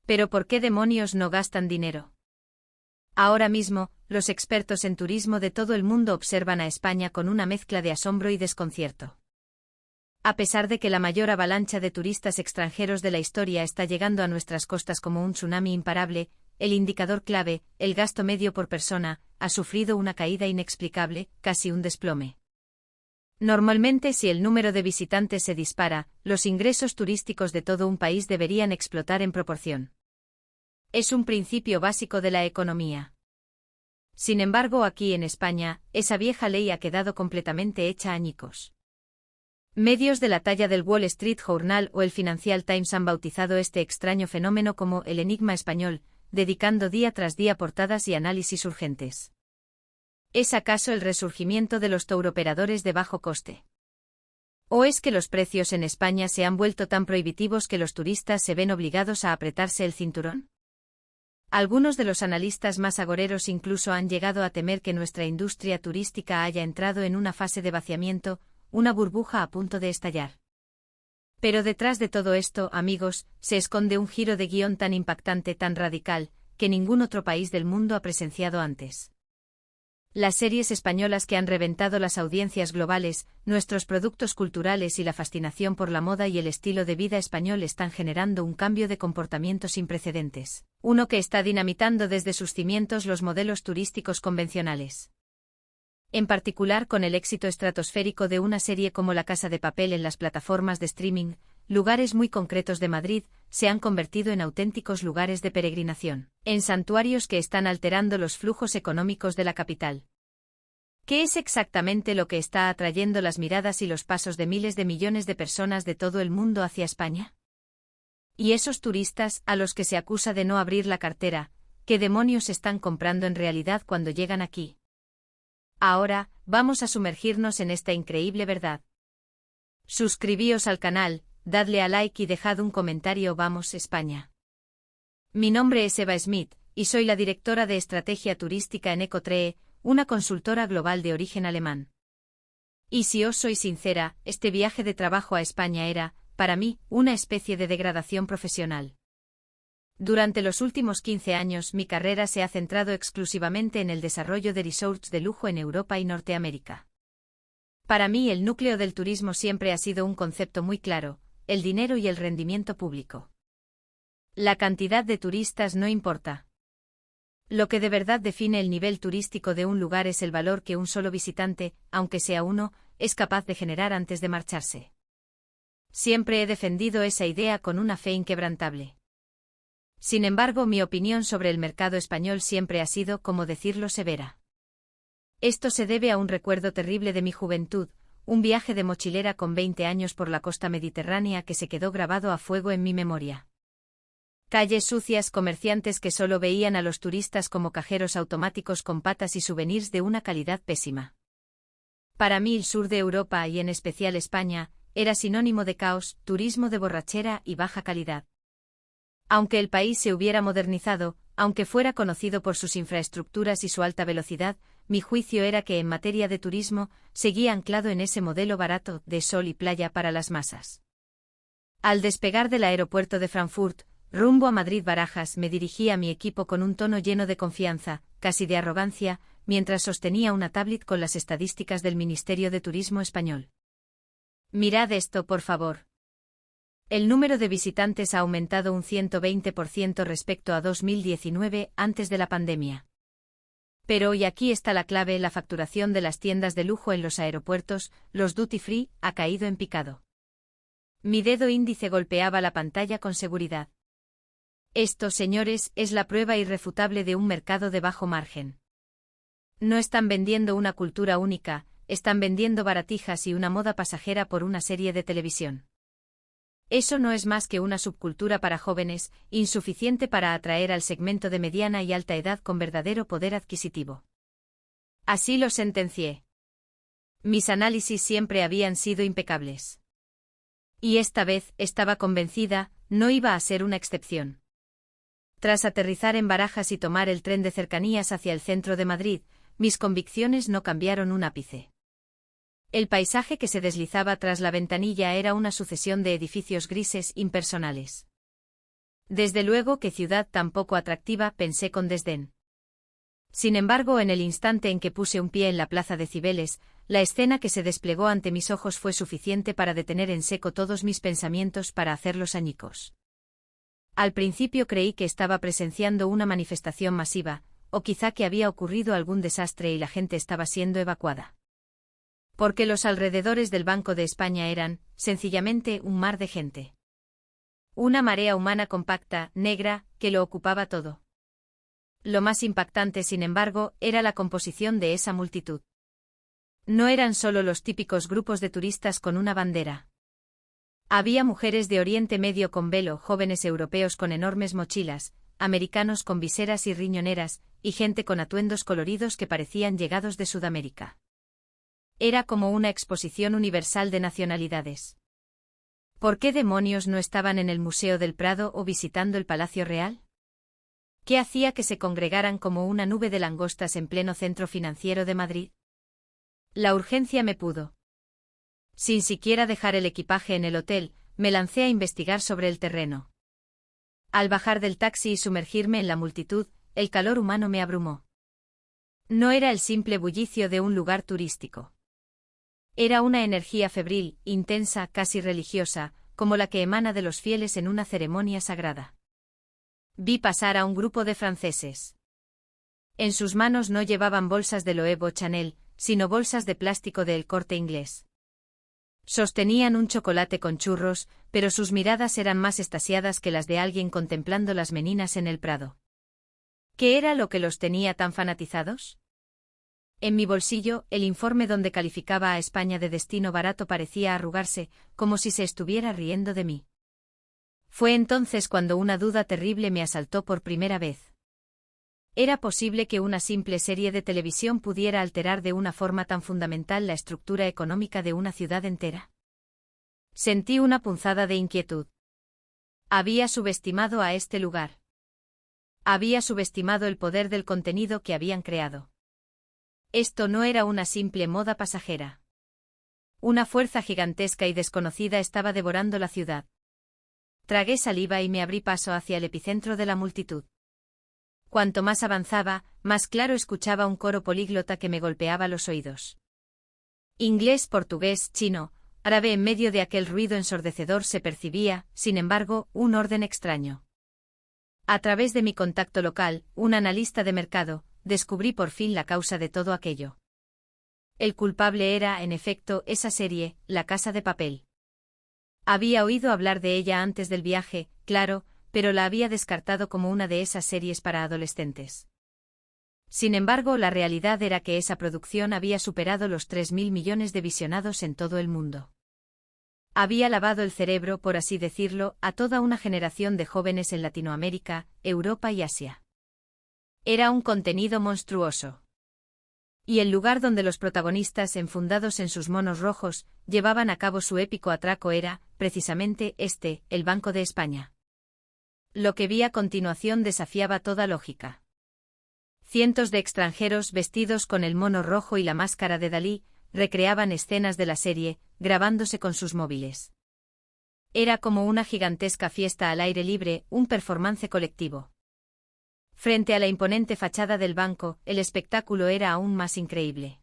Pero ¿por qué demonios no gastan dinero? Ahora mismo, los expertos en turismo de todo el mundo observan a España con una mezcla de asombro y desconcierto. A pesar de que la mayor avalancha de turistas extranjeros de la historia está llegando a nuestras costas como un tsunami imparable, el indicador clave, el gasto medio por persona, ha sufrido una caída inexplicable, casi un desplome. Normalmente, si el número de visitantes se dispara, los ingresos turísticos de todo un país deberían explotar en proporción. Es un principio básico de la economía. Sin embargo, aquí en España, esa vieja ley ha quedado completamente hecha añicos. Medios de la talla del Wall Street Journal o el Financial Times han bautizado este extraño fenómeno como el enigma español, dedicando día tras día portadas y análisis urgentes. ¿Es acaso el resurgimiento de los touroperadores de bajo coste? ¿O es que los precios en España se han vuelto tan prohibitivos que los turistas se ven obligados a apretarse el cinturón? Algunos de los analistas más agoreros incluso han llegado a temer que nuestra industria turística haya entrado en una fase de vaciamiento, una burbuja a punto de estallar. Pero detrás de todo esto, amigos, se esconde un giro de guión tan impactante, tan radical, que ningún otro país del mundo ha presenciado antes. Las series españolas que han reventado las audiencias globales, nuestros productos culturales y la fascinación por la moda y el estilo de vida español están generando un cambio de comportamiento sin precedentes, uno que está dinamitando desde sus cimientos los modelos turísticos convencionales. En particular con el éxito estratosférico de una serie como La Casa de Papel en las plataformas de streaming, lugares muy concretos de Madrid se han convertido en auténticos lugares de peregrinación, en santuarios que están alterando los flujos económicos de la capital. ¿Qué es exactamente lo que está atrayendo las miradas y los pasos de miles de millones de personas de todo el mundo hacia España? ¿Y esos turistas, a los que se acusa de no abrir la cartera, qué demonios están comprando en realidad cuando llegan aquí? Ahora, vamos a sumergirnos en esta increíble verdad. Suscribíos al canal, dadle a like y dejad un comentario. Vamos, España. Mi nombre es Eva Smith, y soy la directora de Estrategia Turística en Ecotree, una consultora global de origen alemán. Y si os soy sincera, este viaje de trabajo a España era, para mí, una especie de degradación profesional. Durante los últimos 15 años mi carrera se ha centrado exclusivamente en el desarrollo de resorts de lujo en Europa y Norteamérica. Para mí el núcleo del turismo siempre ha sido un concepto muy claro: el dinero y el rendimiento público. La cantidad de turistas no importa. Lo que de verdad define el nivel turístico de un lugar es el valor que un solo visitante, aunque sea uno, es capaz de generar antes de marcharse. Siempre he defendido esa idea con una fe inquebrantable. Sin embargo, mi opinión sobre el mercado español siempre ha sido, como decirlo, severa. Esto se debe a un recuerdo terrible de mi juventud, un viaje de mochilera con 20 años por la costa mediterránea que se quedó grabado a fuego en mi memoria. Calles sucias, comerciantes que solo veían a los turistas como cajeros automáticos con patas y souvenirs de una calidad pésima. Para mí el sur de Europa y en especial España, era sinónimo de caos, turismo de borrachera y baja calidad. Aunque el país se hubiera modernizado, aunque fuera conocido por sus infraestructuras y su alta velocidad, mi juicio era que en materia de turismo, seguía anclado en ese modelo barato, de sol y playa para las masas. Al despegar del aeropuerto de Frankfurt, rumbo a Madrid-Barajas, me dirigí a mi equipo con un tono lleno de confianza, casi de arrogancia, mientras sostenía una tablet con las estadísticas del Ministerio de Turismo español. Mirad esto, por favor. El número de visitantes ha aumentado un 120% respecto a 2019, antes de la pandemia. Pero y aquí está la clave: la facturación de las tiendas de lujo en los aeropuertos, los duty free, ha caído en picado. Mi dedo índice golpeaba la pantalla con seguridad. Esto, señores, es la prueba irrefutable de un mercado de bajo margen. No están vendiendo una cultura única, están vendiendo baratijas y una moda pasajera por una serie de televisión. Eso no es más que una subcultura para jóvenes, insuficiente para atraer al segmento de mediana y alta edad con verdadero poder adquisitivo. Así lo sentencié. Mis análisis siempre habían sido impecables. Y esta vez, estaba convencida, no iba a ser una excepción. Tras aterrizar en Barajas y tomar el tren de cercanías hacia el centro de Madrid, mis convicciones no cambiaron un ápice. El paisaje que se deslizaba tras la ventanilla era una sucesión de edificios grises impersonales. Desde luego que ciudad tan poco atractiva, pensé con desdén. Sin embargo, en el instante en que puse un pie en la plaza de Cibeles, la escena que se desplegó ante mis ojos fue suficiente para detener en seco todos mis pensamientos para hacerlos añicos. Al principio creí que estaba presenciando una manifestación masiva, o quizá que había ocurrido algún desastre y la gente estaba siendo evacuada. Porque los alrededores del Banco de España eran, sencillamente, un mar de gente. Una marea humana compacta, negra, que lo ocupaba todo. Lo más impactante, sin embargo, era la composición de esa multitud. No eran solo los típicos grupos de turistas con una bandera. Había mujeres de Oriente Medio con velo, jóvenes europeos con enormes mochilas, americanos con viseras y riñoneras, y gente con atuendos coloridos que parecían llegados de Sudamérica. Era como una exposición universal de nacionalidades. ¿Por qué demonios no estaban en el Museo del Prado o visitando el Palacio Real? ¿Qué hacía que se congregaran como una nube de langostas en pleno centro financiero de Madrid? La urgencia me pudo. Sin siquiera dejar el equipaje en el hotel, me lancé a investigar sobre el terreno. Al bajar del taxi y sumergirme en la multitud, el calor humano me abrumó. No era el simple bullicio de un lugar turístico. Era una energía febril, intensa, casi religiosa, como la que emana de los fieles en una ceremonia sagrada. Vi pasar a un grupo de franceses. En sus manos no llevaban bolsas de Loewe o Chanel, sino bolsas de plástico del Corte Inglés. Sostenían un chocolate con churros, pero sus miradas eran más extasiadas que las de alguien contemplando las meninas en el Prado. ¿Qué era lo que los tenía tan fanatizados? En mi bolsillo, el informe donde calificaba a España de destino barato parecía arrugarse, como si se estuviera riendo de mí. Fue entonces cuando una duda terrible me asaltó por primera vez. ¿Era posible que una simple serie de televisión pudiera alterar de una forma tan fundamental la estructura económica de una ciudad entera? Sentí una punzada de inquietud. Había subestimado a este lugar. Había subestimado el poder del contenido que habían creado. Esto no era una simple moda pasajera. Una fuerza gigantesca y desconocida estaba devorando la ciudad. Tragué saliva y me abrí paso hacia el epicentro de la multitud. Cuanto más avanzaba, más claro escuchaba un coro políglota que me golpeaba los oídos. Inglés, portugués, chino, árabe. En medio de aquel ruido ensordecedor se percibía, sin embargo, un orden extraño. A través de mi contacto local, un analista de mercado, descubrí por fin la causa de todo aquello. El culpable era, en efecto, esa serie, La Casa de Papel. Había oído hablar de ella antes del viaje, claro, pero la había descartado como una de esas series para adolescentes. Sin embargo, la realidad era que esa producción había superado los 3.000 millones de visionados en todo el mundo. Había lavado el cerebro, por así decirlo, a toda una generación de jóvenes en Latinoamérica, Europa y Asia. Era un contenido monstruoso. Y el lugar donde los protagonistas, enfundados en sus monos rojos, llevaban a cabo su épico atraco era, precisamente, el Banco de España. Lo que vi a continuación desafiaba toda lógica. Cientos de extranjeros vestidos con el mono rojo y la máscara de Dalí, recreaban escenas de la serie, grabándose con sus móviles. Era como una gigantesca fiesta al aire libre, un performance colectivo. Frente a la imponente fachada del banco, el espectáculo era aún más increíble.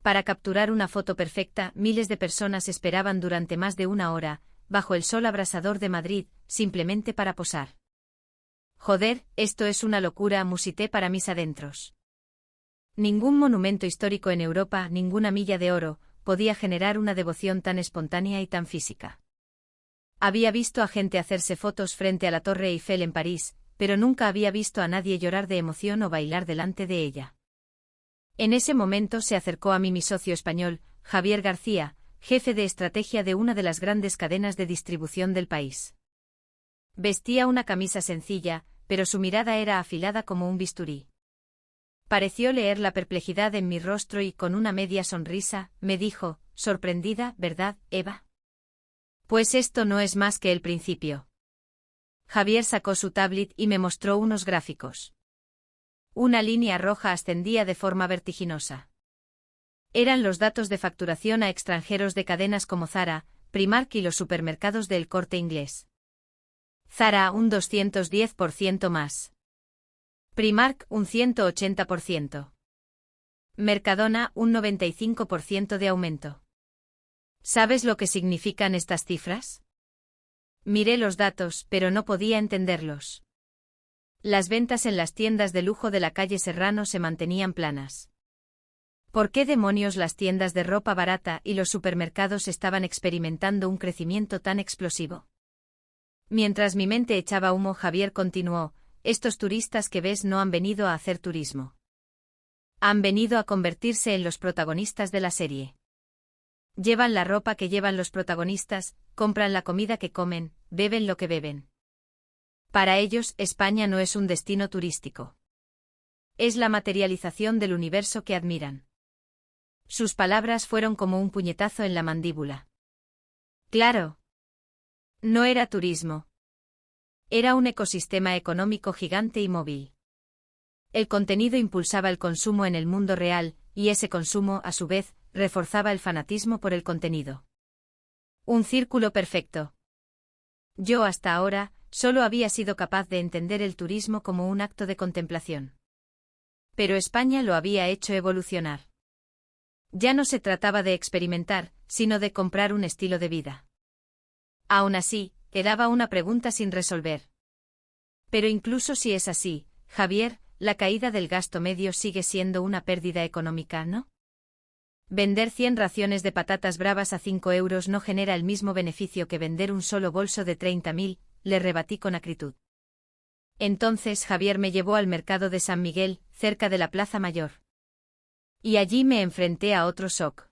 Para capturar una foto perfecta, miles de personas esperaban durante más de una hora, bajo el sol abrasador de Madrid, simplemente para posar. Joder, esto es una locura, musité para mis adentros. Ningún monumento histórico en Europa, ninguna milla de oro, podía generar una devoción tan espontánea y tan física. Había visto a gente hacerse fotos frente a la Torre Eiffel en París, pero nunca había visto a nadie llorar de emoción o bailar delante de ella. En ese momento se acercó a mí mi socio español, Javier García, jefe de estrategia de una de las grandes cadenas de distribución del país. Vestía una camisa sencilla, pero su mirada era afilada como un bisturí. Pareció leer la perplejidad en mi rostro y con una media sonrisa, me dijo, sorprendida, ¿verdad, Eva? Pues esto no es más que el principio. Javier sacó su tablet y me mostró unos gráficos. Una línea roja ascendía de forma vertiginosa. Eran los datos de facturación a extranjeros de cadenas como Zara, Primark y los supermercados del Corte Inglés. Zara un 210% más. Primark un 180%. Mercadona un 95% de aumento. ¿Sabes lo que significan estas cifras? Miré los datos, pero no podía entenderlos. Las ventas en las tiendas de lujo de la calle Serrano se mantenían planas. ¿Por qué demonios las tiendas de ropa barata y los supermercados estaban experimentando un crecimiento tan explosivo? Mientras mi mente echaba humo, Javier continuó: estos turistas que ves no han venido a hacer turismo. Han venido a convertirse en los protagonistas de la serie. Llevan la ropa que llevan los protagonistas, compran la comida que comen, beben lo que beben. Para ellos, España no es un destino turístico. Es la materialización del universo que admiran. Sus palabras fueron como un puñetazo en la mandíbula. Claro. No era turismo. Era un ecosistema económico gigante y móvil. El contenido impulsaba el consumo en el mundo real, y ese consumo, a su vez, reforzaba el fanatismo por el contenido. Un círculo perfecto. Yo hasta ahora, solo había sido capaz de entender el turismo como un acto de contemplación. Pero España lo había hecho evolucionar. Ya no se trataba de experimentar, sino de comprar un estilo de vida. Aún así, quedaba una pregunta sin resolver. Pero incluso si es así, Javier, la caída del gasto medio sigue siendo una pérdida económica, ¿no? Vender 100 raciones de patatas bravas a 5 euros no genera el mismo beneficio que vender un solo bolso de 30.000, le rebatí con acritud. Entonces Javier me llevó al mercado de San Miguel, cerca de la Plaza Mayor. Y allí me enfrenté a otro shock.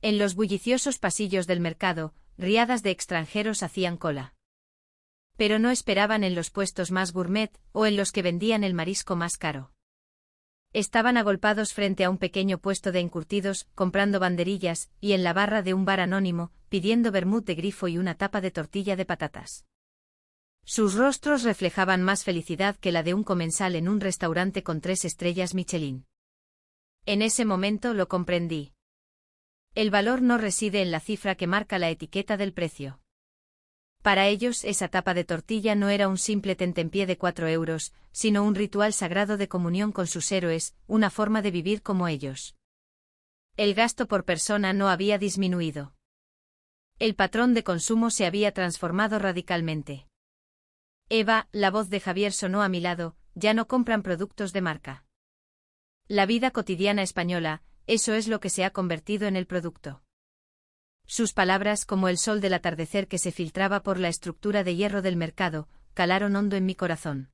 En los bulliciosos pasillos del mercado, riadas de extranjeros hacían cola. Pero no esperaban en los puestos más gourmet, o en los que vendían el marisco más caro. Estaban agolpados frente a un pequeño puesto de encurtidos, comprando banderillas, y en la barra de un bar anónimo, pidiendo vermut de grifo y una tapa de tortilla de patatas. Sus rostros reflejaban más felicidad que la de un comensal en un restaurante con 3 estrellas Michelin. En ese momento lo comprendí. El valor no reside en la cifra que marca la etiqueta del precio. Para ellos esa tapa de tortilla no era un simple tentempié de 4 euros, sino un ritual sagrado de comunión con sus héroes, una forma de vivir como ellos. El gasto por persona no había disminuido. El patrón de consumo se había transformado radicalmente. Eva, la voz de Javier sonó a mi lado, ya no compran productos de marca. La vida cotidiana española, eso es lo que se ha convertido en el producto. Sus palabras, como el sol del atardecer que se filtraba por la estructura de hierro del mercado, calaron hondo en mi corazón.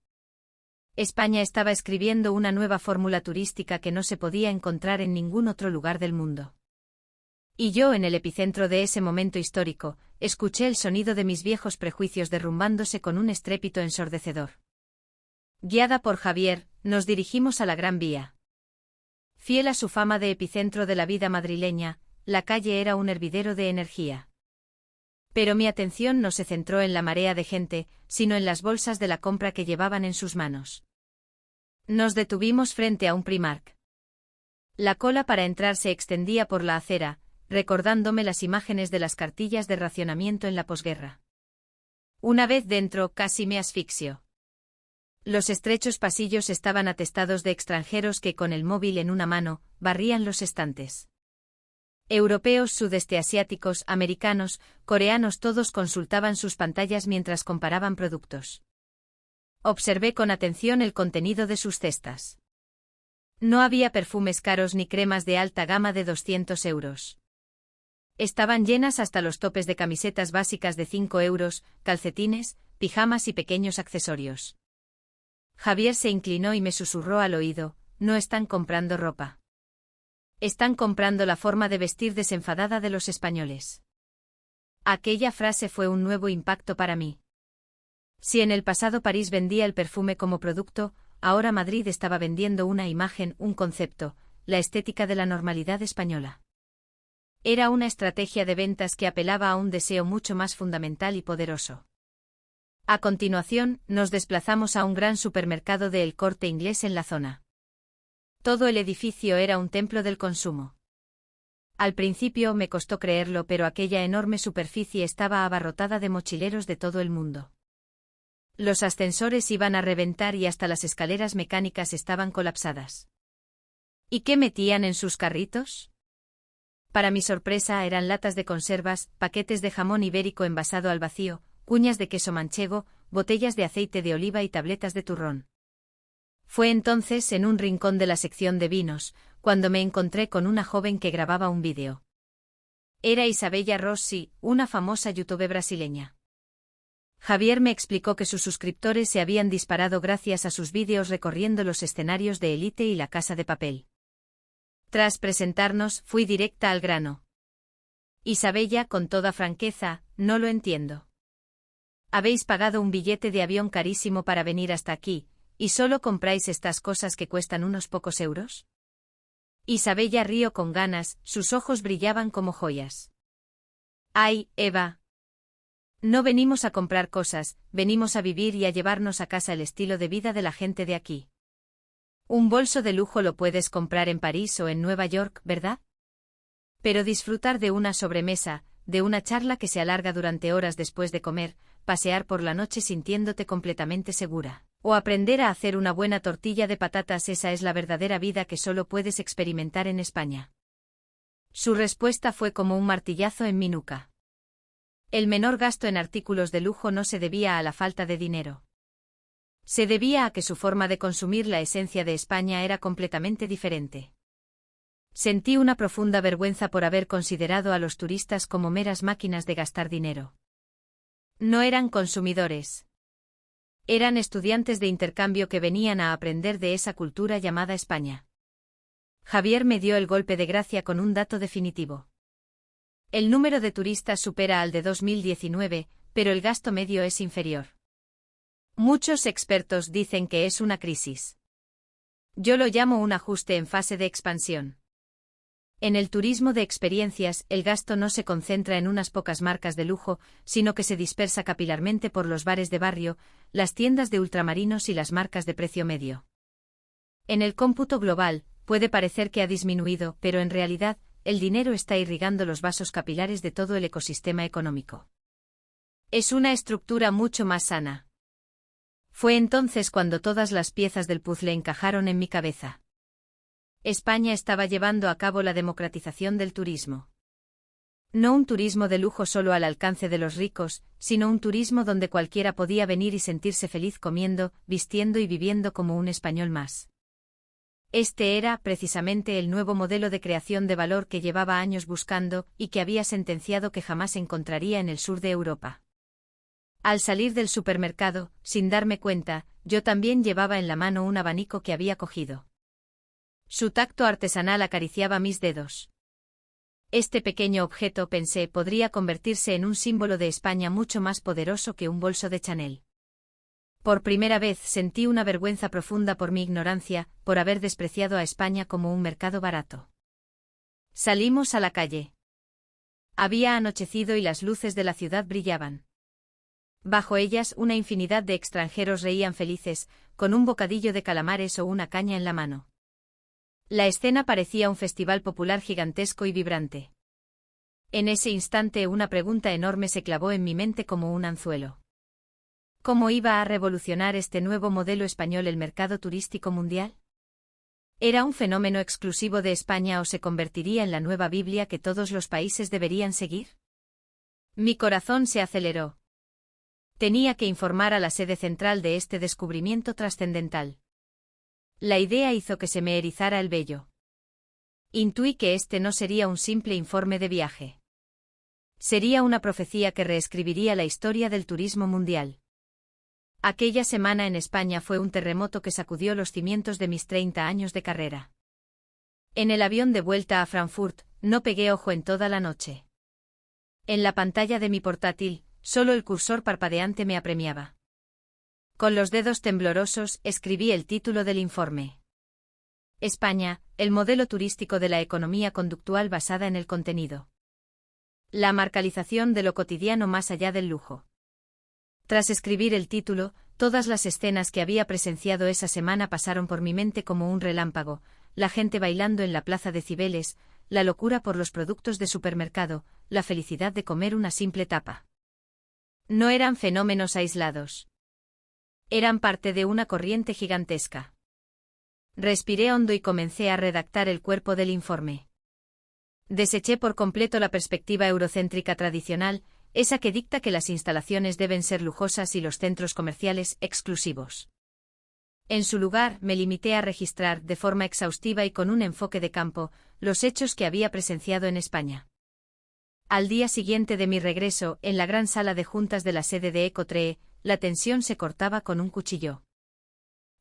España estaba escribiendo una nueva fórmula turística que no se podía encontrar en ningún otro lugar del mundo. Y yo, en el epicentro de ese momento histórico, escuché el sonido de mis viejos prejuicios derrumbándose con un estrépito ensordecedor. Guiada por Javier, nos dirigimos a la Gran Vía. Fiel a su fama de epicentro de la vida madrileña, la calle era un hervidero de energía. Pero mi atención no se centró en la marea de gente, sino en las bolsas de la compra que llevaban en sus manos. Nos detuvimos frente a un Primark. La cola para entrar se extendía por la acera, recordándome las imágenes de las cartillas de racionamiento en la posguerra. Una vez dentro, casi me asfixio. Los estrechos pasillos estaban atestados de extranjeros que, con el móvil en una mano, barrían los estantes. Europeos, sudeste asiáticos, americanos, coreanos, todos consultaban sus pantallas mientras comparaban productos. Observé con atención el contenido de sus cestas. No había perfumes caros ni cremas de alta gama de 200 euros. Estaban llenas hasta los topes de camisetas básicas de 5 euros, calcetines, pijamas y pequeños accesorios. Javier se inclinó y me susurró al oído: no están comprando ropa. Están comprando la forma de vestir desenfadada de los españoles. Aquella frase fue un nuevo impacto para mí. Si en el pasado París vendía el perfume como producto, ahora Madrid estaba vendiendo una imagen, un concepto, la estética de la normalidad española. Era una estrategia de ventas que apelaba a un deseo mucho más fundamental y poderoso. A continuación, nos desplazamos a un gran supermercado de El Corte Inglés en la zona. Todo el edificio era un templo del consumo. Al principio me costó creerlo, pero aquella enorme superficie estaba abarrotada de mochileros de todo el mundo. Los ascensores iban a reventar y hasta las escaleras mecánicas estaban colapsadas. ¿Y qué metían en sus carritos? Para mi sorpresa eran latas de conservas, paquetes de jamón ibérico envasado al vacío, cuñas de queso manchego, botellas de aceite de oliva y tabletas de turrón. Fue entonces, en un rincón de la sección de vinos, cuando me encontré con una joven que grababa un vídeo. Era Isabella Rossi, una famosa youtuber brasileña. Javier me explicó que sus suscriptores se habían disparado gracias a sus vídeos recorriendo los escenarios de Elite y La Casa de Papel. Tras presentarnos, fui directa al grano. Isabella, con toda franqueza, no lo entiendo. Habéis pagado un billete de avión carísimo para venir hasta aquí, ¿y solo compráis estas cosas que cuestan unos pocos euros? Isabella rió con ganas, sus ojos brillaban como joyas. ¡Ay, Eva! No venimos a comprar cosas, venimos a vivir y a llevarnos a casa el estilo de vida de la gente de aquí. Un bolso de lujo lo puedes comprar en París o en Nueva York, ¿verdad? Pero disfrutar de una sobremesa, de una charla que se alarga durante horas después de comer, pasear por la noche sintiéndote completamente segura, o aprender a hacer una buena tortilla de patatas, esa es la verdadera vida que solo puedes experimentar en España. Su respuesta fue como un martillazo en mi nuca. El menor gasto en artículos de lujo no se debía a la falta de dinero. Se debía a que su forma de consumir la esencia de España era completamente diferente. Sentí una profunda vergüenza por haber considerado a los turistas como meras máquinas de gastar dinero. No eran consumidores. Eran estudiantes de intercambio que venían a aprender de esa cultura llamada España. Javier me dio el golpe de gracia con un dato definitivo. El número de turistas supera al de 2019, pero el gasto medio es inferior. Muchos expertos dicen que es una crisis. Yo lo llamo un ajuste en fase de expansión. En el turismo de experiencias, el gasto no se concentra en unas pocas marcas de lujo, sino que se dispersa capilarmente por los bares de barrio, las tiendas de ultramarinos y las marcas de precio medio. En el cómputo global, puede parecer que ha disminuido, pero en realidad, el dinero está irrigando los vasos capilares de todo el ecosistema económico. Es una estructura mucho más sana. Fue entonces cuando todas las piezas del puzzle encajaron en mi cabeza. España estaba llevando a cabo la democratización del turismo. No un turismo de lujo solo al alcance de los ricos, sino un turismo donde cualquiera podía venir y sentirse feliz comiendo, vistiendo y viviendo como un español más. Este era, precisamente, el nuevo modelo de creación de valor que llevaba años buscando y que había sentenciado que jamás encontraría en el sur de Europa. Al salir del supermercado, sin darme cuenta, yo también llevaba en la mano un abanico que había cogido. Su tacto artesanal acariciaba mis dedos. Este pequeño objeto, pensé, podría convertirse en un símbolo de España mucho más poderoso que un bolso de Chanel. Por primera vez sentí una vergüenza profunda por mi ignorancia, por haber despreciado a España como un mercado barato. Salimos a la calle. Había anochecido y las luces de la ciudad brillaban. Bajo ellas una infinidad de extranjeros reían felices, con un bocadillo de calamares o una caña en la mano. La escena parecía un festival popular gigantesco y vibrante. En ese instante una pregunta enorme se clavó en mi mente como un anzuelo. ¿Cómo iba a revolucionar este nuevo modelo español el mercado turístico mundial? ¿Era un fenómeno exclusivo de España o se convertiría en la nueva Biblia que todos los países deberían seguir? Mi corazón se aceleró. Tenía que informar a la sede central de este descubrimiento trascendental. La idea hizo que se me erizara el vello. Intuí que este no sería un simple informe de viaje. Sería una profecía que reescribiría la historia del turismo mundial. Aquella semana en España fue un terremoto que sacudió los cimientos de mis 30 años de carrera. En el avión de vuelta a Frankfurt, no pegué ojo en toda la noche. En la pantalla de mi portátil, solo el cursor parpadeante me apremiaba. Con los dedos temblorosos, escribí el título del informe. España, el modelo turístico de la economía conductual basada en el contenido. La marcalización de lo cotidiano más allá del lujo. Tras escribir el título, todas las escenas que había presenciado esa semana pasaron por mi mente como un relámpago, la gente bailando en la plaza de Cibeles, la locura por los productos de supermercado, la felicidad de comer una simple tapa. No eran fenómenos aislados. Eran parte de una corriente gigantesca. Respiré hondo y comencé a redactar el cuerpo del informe. Deseché por completo la perspectiva eurocéntrica tradicional, esa que dicta que las instalaciones deben ser lujosas y los centros comerciales exclusivos. En su lugar, me limité a registrar, de forma exhaustiva y con un enfoque de campo, los hechos que había presenciado en España. Al día siguiente de mi regreso, en la gran sala de juntas de la sede de Ecotree, la tensión se cortaba con un cuchillo.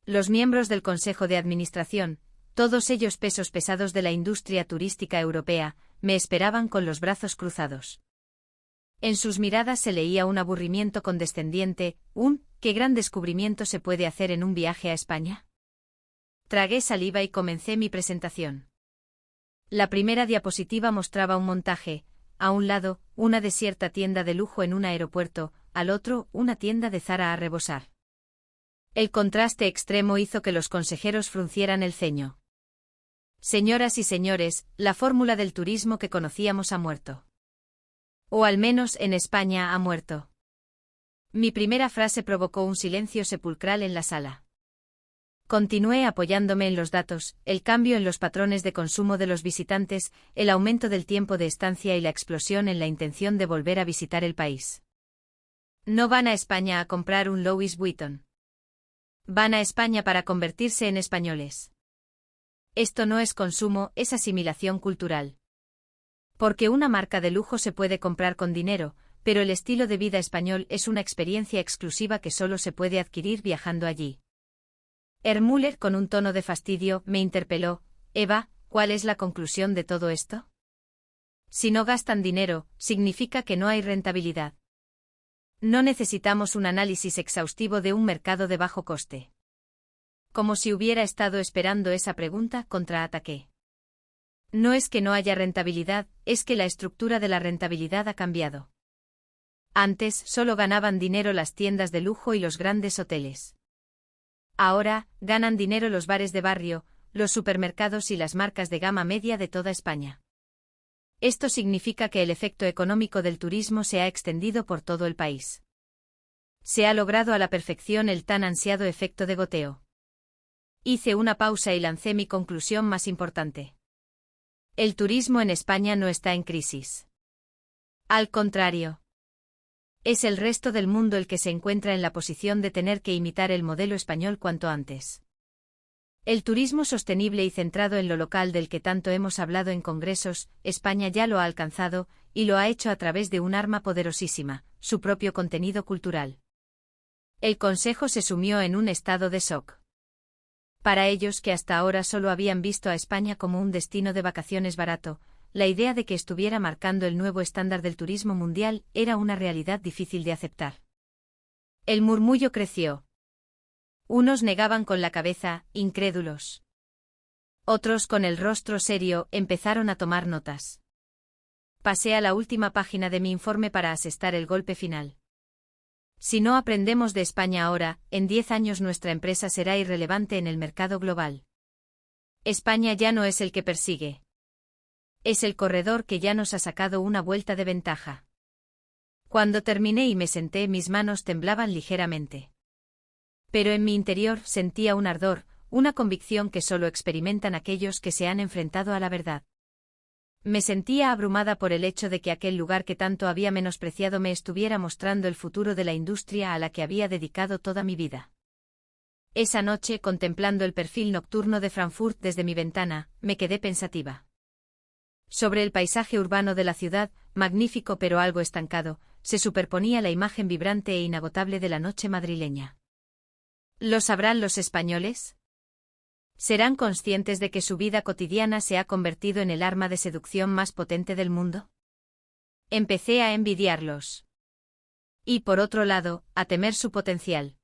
Los miembros del Consejo de Administración, todos ellos pesos pesados de la industria turística europea, me esperaban con los brazos cruzados. En sus miradas se leía un aburrimiento condescendiente, ¿qué gran descubrimiento se puede hacer en un viaje a España? Tragué saliva y comencé mi presentación. La primera diapositiva mostraba un montaje, a un lado, una desierta tienda de lujo en un aeropuerto, al otro, una tienda de Zara a rebosar. El contraste extremo hizo que los consejeros fruncieran el ceño. Señoras y señores, la fórmula del turismo que conocíamos ha muerto. O al menos en España ha muerto. Mi primera frase provocó un silencio sepulcral en la sala. Continué apoyándome en los datos, el cambio en los patrones de consumo de los visitantes, el aumento del tiempo de estancia y la explosión en la intención de volver a visitar el país. No van a España a comprar un Louis Vuitton. Van a España para convertirse en españoles. Esto no es consumo, es asimilación cultural. Porque una marca de lujo se puede comprar con dinero, pero el estilo de vida español es una experiencia exclusiva que solo se puede adquirir viajando allí. Müller, con un tono de fastidio, me interpeló: Eva, ¿cuál es la conclusión de todo esto? Si no gastan dinero, significa que no hay rentabilidad. No necesitamos un análisis exhaustivo de un mercado de bajo coste. Como si hubiera estado esperando esa pregunta, contraataqué. No es que no haya rentabilidad, es que la estructura de la rentabilidad ha cambiado. Antes solo ganaban dinero las tiendas de lujo y los grandes hoteles. Ahora, ganan dinero los bares de barrio, los supermercados y las marcas de gama media de toda España. Esto significa que el efecto económico del turismo se ha extendido por todo el país. Se ha logrado a la perfección el tan ansiado efecto de goteo. Hice una pausa y lancé mi conclusión más importante. El turismo en España no está en crisis. Al contrario. Es el resto del mundo el que se encuentra en la posición de tener que imitar el modelo español cuanto antes. El turismo sostenible y centrado en lo local del que tanto hemos hablado en congresos, España ya lo ha alcanzado, y lo ha hecho a través de un arma poderosísima, su propio contenido cultural. El Consejo se sumió en un estado de shock. Para ellos, que hasta ahora solo habían visto a España como un destino de vacaciones barato, la idea de que estuviera marcando el nuevo estándar del turismo mundial era una realidad difícil de aceptar. El murmullo creció. Unos negaban con la cabeza, incrédulos. Otros, con el rostro serio, empezaron a tomar notas. Pasé a la última página de mi informe para asestar el golpe final. Si no aprendemos de España ahora, en 10 años nuestra empresa será irrelevante en el mercado global. España ya no es el que persigue. Es el corredor que ya nos ha sacado una vuelta de ventaja. Cuando terminé y me senté, mis manos temblaban ligeramente. Pero en mi interior sentía un ardor, una convicción que solo experimentan aquellos que se han enfrentado a la verdad. Me sentía abrumada por el hecho de que aquel lugar que tanto había menospreciado me estuviera mostrando el futuro de la industria a la que había dedicado toda mi vida. Esa noche, contemplando el perfil nocturno de Frankfurt desde mi ventana, me quedé pensativa. Sobre el paisaje urbano de la ciudad, magnífico pero algo estancado, se superponía la imagen vibrante e inagotable de la noche madrileña. ¿Lo sabrán los españoles? ¿Serán conscientes de que su vida cotidiana se ha convertido en el arma de seducción más potente del mundo? Empecé a envidiarlos. Y por otro lado, a temer su potencial.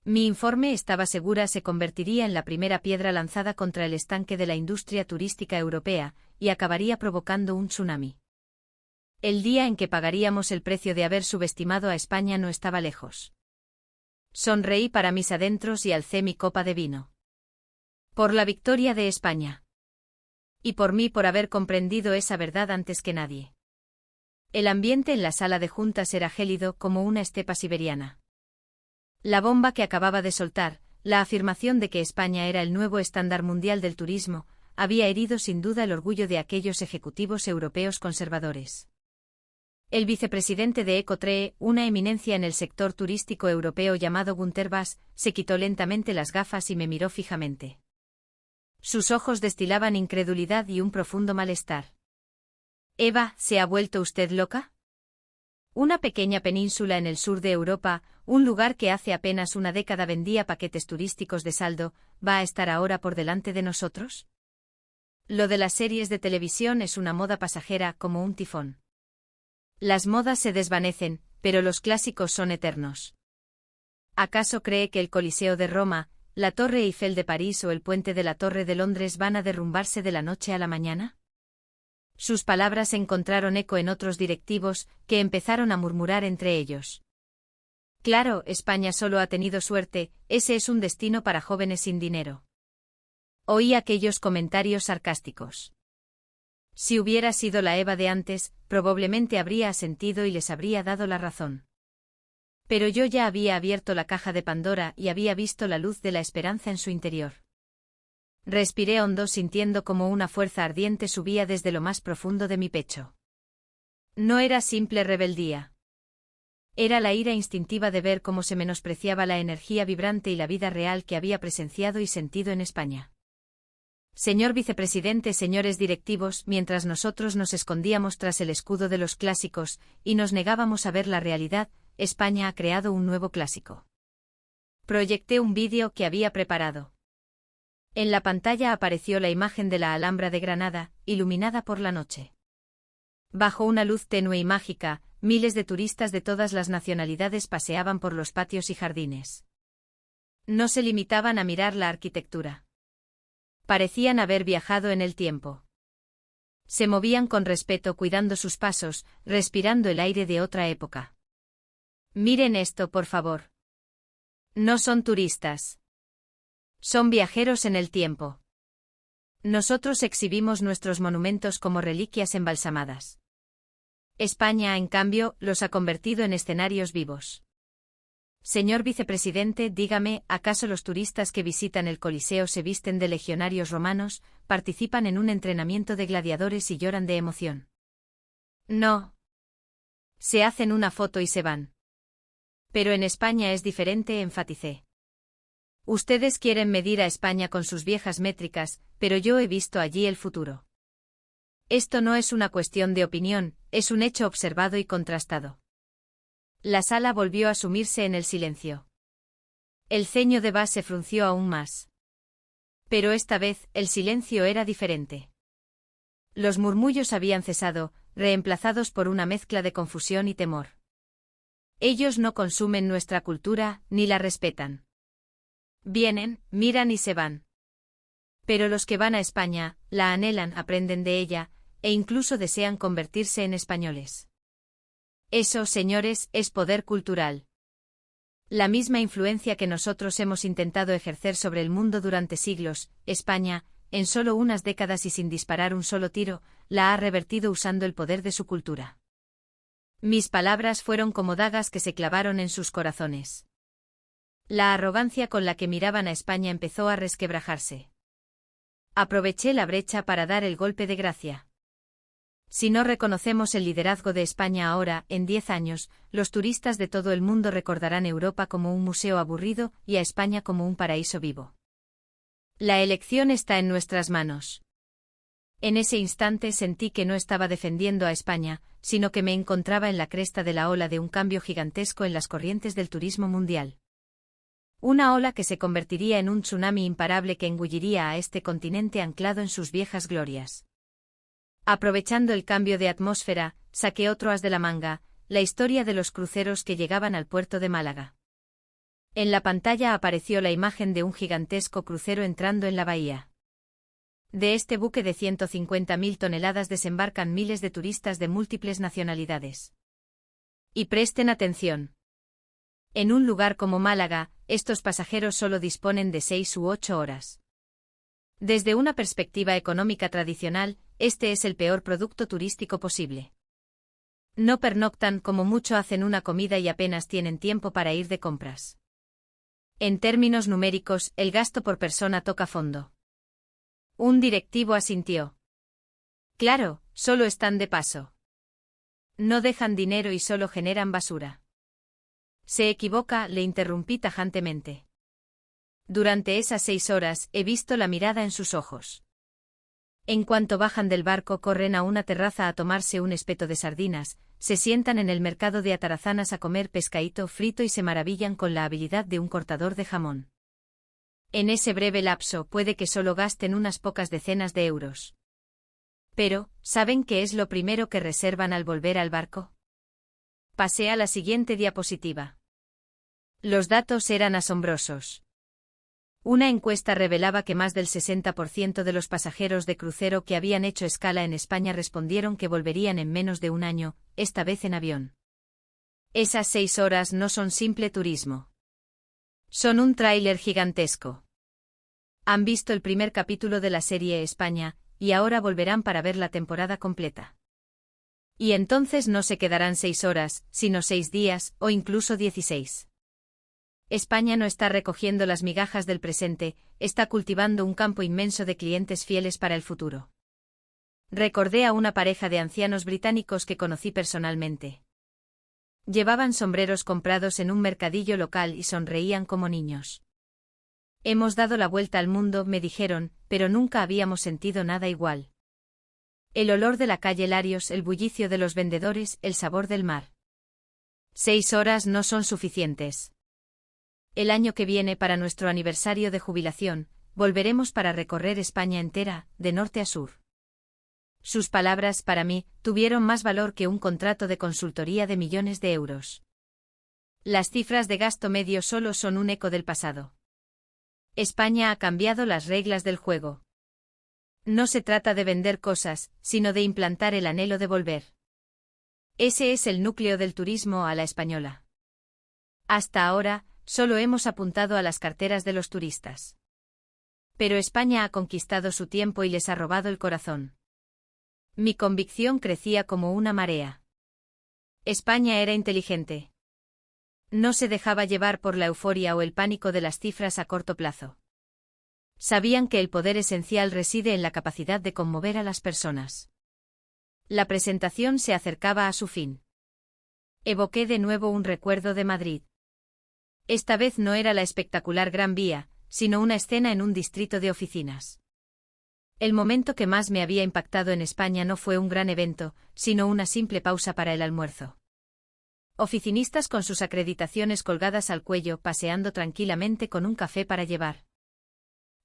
Mi informe, estaba segura, se convertiría en la primera piedra lanzada contra el estanque de la industria turística europea, y acabaría provocando un tsunami. El día en que pagaríamos el precio de haber subestimado a España no estaba lejos. Sonreí para mis adentros y alcé mi copa de vino. Por la victoria de España. Y por mí, por haber comprendido esa verdad antes que nadie. El ambiente en la sala de juntas era gélido como una estepa siberiana. La bomba que acababa de soltar, la afirmación de que España era el nuevo estándar mundial del turismo, había herido sin duda el orgullo de aquellos ejecutivos europeos conservadores. El vicepresidente de Ecotree, una eminencia en el sector turístico europeo llamado Günter Bass, se quitó lentamente las gafas y me miró fijamente. Sus ojos destilaban incredulidad y un profundo malestar. «Eva, ¿se ha vuelto usted loca? Una pequeña península en el sur de Europa, un lugar que hace apenas una década vendía paquetes turísticos de saldo, ¿va a estar ahora por delante de nosotros? Lo de las series de televisión es una moda pasajera como un tifón. Las modas se desvanecen, pero los clásicos son eternos. ¿Acaso cree que el Coliseo de Roma, la Torre Eiffel de París o el puente de la Torre de Londres van a derrumbarse de la noche a la mañana?» Sus palabras encontraron eco en otros directivos, que empezaron a murmurar entre ellos. «Claro, España solo ha tenido suerte, ese es un destino para jóvenes sin dinero». Oí aquellos comentarios sarcásticos. Si hubiera sido la Eva de antes, probablemente habría asentido y les habría dado la razón. Pero yo ya había abierto la caja de Pandora y había visto la luz de la esperanza en su interior. Respiré hondo sintiendo como una fuerza ardiente subía desde lo más profundo de mi pecho. No era simple rebeldía. Era la ira instintiva de ver cómo se menospreciaba la energía vibrante y la vida real que había presenciado y sentido en España. Señor vicepresidente, señores directivos, mientras nosotros nos escondíamos tras el escudo de los clásicos y nos negábamos a ver la realidad, España ha creado un nuevo clásico. Proyecté un vídeo que había preparado. En la pantalla apareció la imagen de la Alhambra de Granada, iluminada por la noche. Bajo una luz tenue y mágica, miles de turistas de todas las nacionalidades paseaban por los patios y jardines. No se limitaban a mirar la arquitectura. Parecían haber viajado en el tiempo. Se movían con respeto cuidando sus pasos, respirando el aire de otra época. Miren esto, por favor. No son turistas. Son viajeros en el tiempo. Nosotros exhibimos nuestros monumentos como reliquias embalsamadas. España, en cambio, los ha convertido en escenarios vivos. Señor vicepresidente, dígame, ¿acaso los turistas que visitan el Coliseo se visten de legionarios romanos, participan en un entrenamiento de gladiadores y lloran de emoción? No. Se hacen una foto y se van. Pero en España es diferente, enfaticé. Ustedes quieren medir a España con sus viejas métricas, pero yo he visto allí el futuro. Esto no es una cuestión de opinión, es un hecho observado y contrastado. La sala volvió a sumirse en el silencio. El ceño de Bass se frunció aún más. Pero esta vez, el silencio era diferente. Los murmullos habían cesado, reemplazados por una mezcla de confusión y temor. Ellos no consumen nuestra cultura, ni la respetan. Vienen, miran y se van. Pero los que van a España, la anhelan, aprenden de ella, e incluso desean convertirse en españoles. Eso, señores, es poder cultural. La misma influencia que nosotros hemos intentado ejercer sobre el mundo durante siglos, España, en solo unas décadas y sin disparar un solo tiro, la ha revertido usando el poder de su cultura. Mis palabras fueron como dagas que se clavaron en sus corazones. La arrogancia con la que miraban a España empezó a resquebrajarse. Aproveché la brecha para dar el golpe de gracia. Si no reconocemos el liderazgo de España ahora, en 10 años, los turistas de todo el mundo recordarán Europa como un museo aburrido y a España como un paraíso vivo. La elección está en nuestras manos. En ese instante sentí que no estaba defendiendo a España, sino que me encontraba en la cresta de la ola de un cambio gigantesco en las corrientes del turismo mundial. Una ola que se convertiría en un tsunami imparable que engulliría a este continente anclado en sus viejas glorias. Aprovechando el cambio de atmósfera, saqué otro as de la manga, la historia de los cruceros que llegaban al puerto de Málaga. En la pantalla apareció la imagen de un gigantesco crucero entrando en la bahía. De este buque de 150.000 toneladas desembarcan miles de turistas de múltiples nacionalidades. Y presten atención. En un lugar como Málaga, estos pasajeros solo disponen de 6 u 8 horas. Desde una perspectiva económica tradicional, este es el peor producto turístico posible. No pernoctan, como mucho hacen una comida y apenas tienen tiempo para ir de compras. En términos numéricos, el gasto por persona toca fondo. Un directivo asintió. Claro, solo están de paso. No dejan dinero y solo generan basura. Se equivoca, le interrumpí tajantemente. Durante esas 6 horas he visto la mirada en sus ojos. En cuanto bajan del barco corren a una terraza a tomarse un espeto de sardinas, se sientan en el mercado de Atarazanas a comer pescaíto frito y se maravillan con la habilidad de un cortador de jamón. En ese breve lapso puede que solo gasten unas pocas decenas de euros. Pero, ¿saben qué es lo primero que reservan al volver al barco? Pasé a la siguiente diapositiva. Los datos eran asombrosos. Una encuesta revelaba que más del 60% de los pasajeros de crucero que habían hecho escala en España respondieron que volverían en menos de un año, esta vez en avión. Esas 6 horas no son simple turismo. Son un tráiler gigantesco. Han visto el primer capítulo de la serie España, y ahora volverán para ver la temporada completa. Y entonces no se quedarán 6 horas, sino 6 días, o incluso 16. España no está recogiendo las migajas del presente, está cultivando un campo inmenso de clientes fieles para el futuro. Recordé a una pareja de ancianos británicos que conocí personalmente. Llevaban sombreros comprados en un mercadillo local y sonreían como niños. Hemos dado la vuelta al mundo, me dijeron, pero nunca habíamos sentido nada igual. El olor de la calle Larios, el bullicio de los vendedores, el sabor del mar. 6 horas no son suficientes. El año que viene, para nuestro aniversario de jubilación, volveremos para recorrer España entera, de norte a sur. Sus palabras, para mí, tuvieron más valor que un contrato de consultoría de millones de euros. Las cifras de gasto medio solo son un eco del pasado. España ha cambiado las reglas del juego. No se trata de vender cosas, sino de implantar el anhelo de volver. Ese es el núcleo del turismo a la española. Hasta ahora, solo hemos apuntado a las carteras de los turistas. Pero España ha conquistado su tiempo y les ha robado el corazón. Mi convicción crecía como una marea. España era inteligente. No se dejaba llevar por la euforia o el pánico de las cifras a corto plazo. Sabían que el poder esencial reside en la capacidad de conmover a las personas. La presentación se acercaba a su fin. Evoqué de nuevo un recuerdo de Madrid. Esta vez no era la espectacular Gran Vía, sino una escena en un distrito de oficinas. El momento que más me había impactado en España no fue un gran evento, sino una simple pausa para el almuerzo. Oficinistas con sus acreditaciones colgadas al cuello paseando tranquilamente con un café para llevar.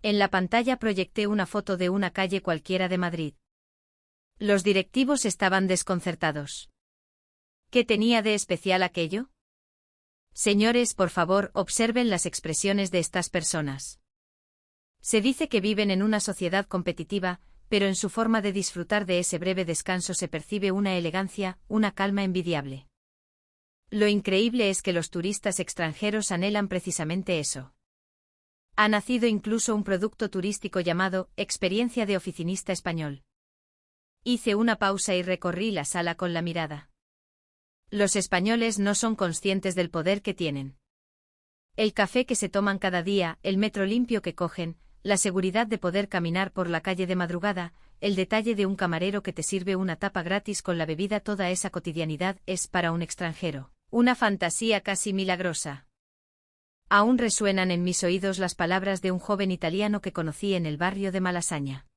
En la pantalla proyecté una foto de una calle cualquiera de Madrid. Los directivos estaban desconcertados. ¿Qué tenía de especial aquello? Señores, por favor, observen las expresiones de estas personas. Se dice que viven en una sociedad competitiva, pero en su forma de disfrutar de ese breve descanso se percibe una elegancia, una calma envidiable. Lo increíble es que los turistas extranjeros anhelan precisamente eso. Ha nacido incluso un producto turístico llamado Experiencia de Oficinista Español. Hice una pausa y recorrí la sala con la mirada. Los españoles no son conscientes del poder que tienen. El café que se toman cada día, el metro limpio que cogen, la seguridad de poder caminar por la calle de madrugada, el detalle de un camarero que te sirve una tapa gratis con la bebida, toda esa cotidianidad es, para un extranjero, una fantasía casi milagrosa. Aún resuenan en mis oídos las palabras de un joven italiano que conocí en el barrio de Malasaña.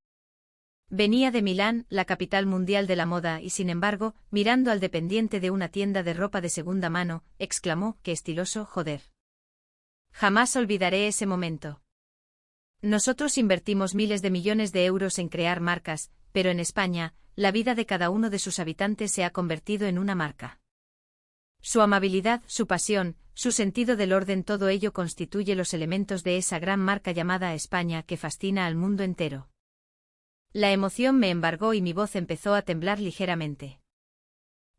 Venía de Milán, la capital mundial de la moda, y sin embargo, mirando al dependiente de una tienda de ropa de segunda mano, exclamó: ¡qué estiloso, joder! Jamás olvidaré ese momento. Nosotros invertimos miles de millones de euros en crear marcas, pero en España, la vida de cada uno de sus habitantes se ha convertido en una marca. Su amabilidad, su pasión, su sentido del orden, todo ello constituye los elementos de esa gran marca llamada España que fascina al mundo entero. La emoción me embargó y mi voz empezó a temblar ligeramente.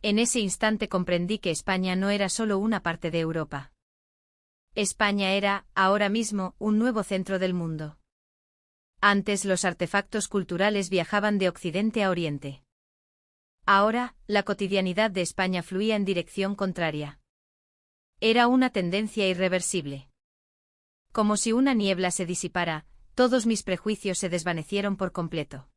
En ese instante comprendí que España no era solo una parte de Europa. España era, ahora mismo, un nuevo centro del mundo. Antes los artefactos culturales viajaban de Occidente a Oriente. Ahora, la cotidianidad de España fluía en dirección contraria. Era una tendencia irreversible. Como si una niebla se disipara, todos mis prejuicios se desvanecieron por completo.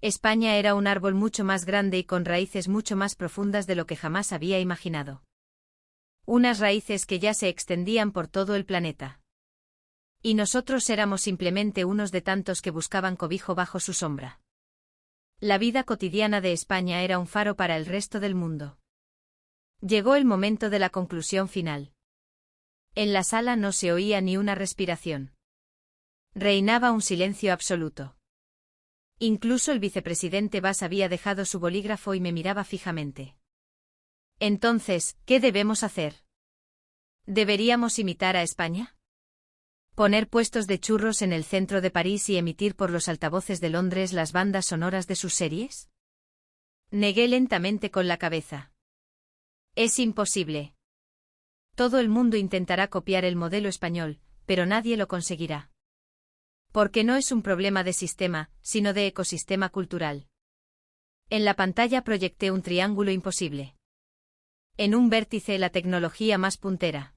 España era un árbol mucho más grande y con raíces mucho más profundas de lo que jamás había imaginado. Unas raíces que ya se extendían por todo el planeta. Y nosotros éramos simplemente unos de tantos que buscaban cobijo bajo su sombra. La vida cotidiana de España era un faro para el resto del mundo. Llegó el momento de la conclusión final. En la sala no se oía ni una respiración. Reinaba un silencio absoluto. Incluso el vicepresidente Bas había dejado su bolígrafo y me miraba fijamente. Entonces, ¿qué debemos hacer? ¿Deberíamos imitar a España? ¿Poner puestos de churros en el centro de París y emitir por los altavoces de Londres las bandas sonoras de sus series? Negué lentamente con la cabeza. Es imposible. Todo el mundo intentará copiar el modelo español, pero nadie lo conseguirá. Porque no es un problema de sistema, sino de ecosistema cultural. En la pantalla proyecté un triángulo imposible. En un vértice la tecnología más puntera.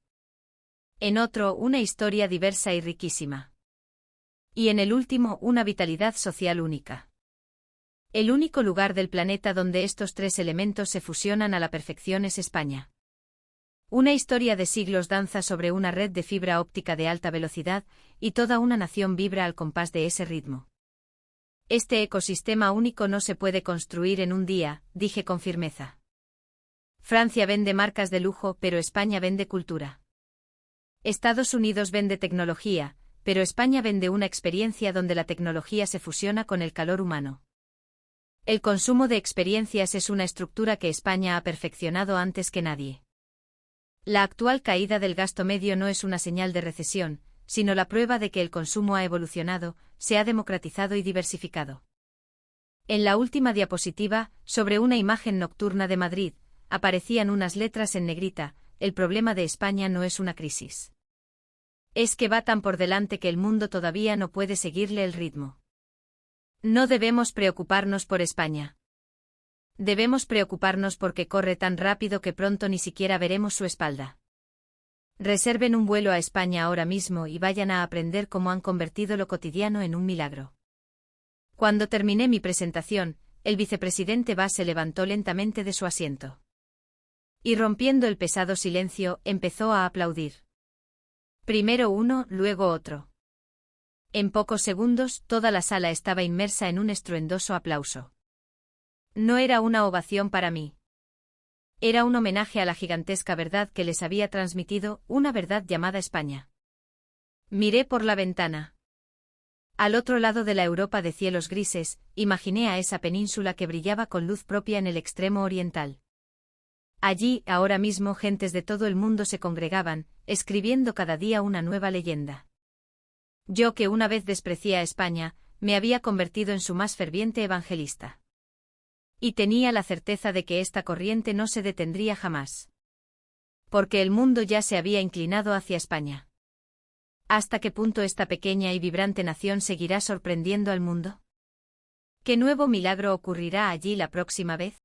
En otro una historia diversa y riquísima. Y en el último una vitalidad social única. El único lugar del planeta donde estos tres elementos se fusionan a la perfección es España. Una historia de siglos danza sobre una red de fibra óptica de alta velocidad, y toda una nación vibra al compás de ese ritmo. Este ecosistema único no se puede construir en un día, dije con firmeza. Francia vende marcas de lujo, pero España vende cultura. Estados Unidos vende tecnología, pero España vende una experiencia donde la tecnología se fusiona con el calor humano. El consumo de experiencias es una estructura que España ha perfeccionado antes que nadie. La actual caída del gasto medio no es una señal de recesión, sino la prueba de que el consumo ha evolucionado, se ha democratizado y diversificado. En la última diapositiva, sobre una imagen nocturna de Madrid, aparecían unas letras en negrita: el problema de España no es una crisis. Es que va tan por delante que el mundo todavía no puede seguirle el ritmo. No debemos preocuparnos por España. Debemos preocuparnos porque corre tan rápido que pronto ni siquiera veremos su espalda. Reserven un vuelo a España ahora mismo y vayan a aprender cómo han convertido lo cotidiano en un milagro. Cuando terminé mi presentación, el vicepresidente Bas se levantó lentamente de su asiento. Y rompiendo el pesado silencio, empezó a aplaudir. Primero uno, luego otro. En pocos segundos, toda la sala estaba inmersa en un estruendoso aplauso. No era una ovación para mí. Era un homenaje a la gigantesca verdad que les había transmitido, una verdad llamada España. Miré por la ventana. Al otro lado de la Europa de cielos grises, imaginé a esa península que brillaba con luz propia en el extremo oriental. Allí, ahora mismo, gentes de todo el mundo se congregaban, escribiendo cada día una nueva leyenda. Yo, que una vez desprecié a España, me había convertido en su más ferviente evangelista. Y tenía la certeza de que esta corriente no se detendría jamás. Porque el mundo ya se había inclinado hacia España. ¿Hasta qué punto esta pequeña y vibrante nación seguirá sorprendiendo al mundo? ¿Qué nuevo milagro ocurrirá allí la próxima vez?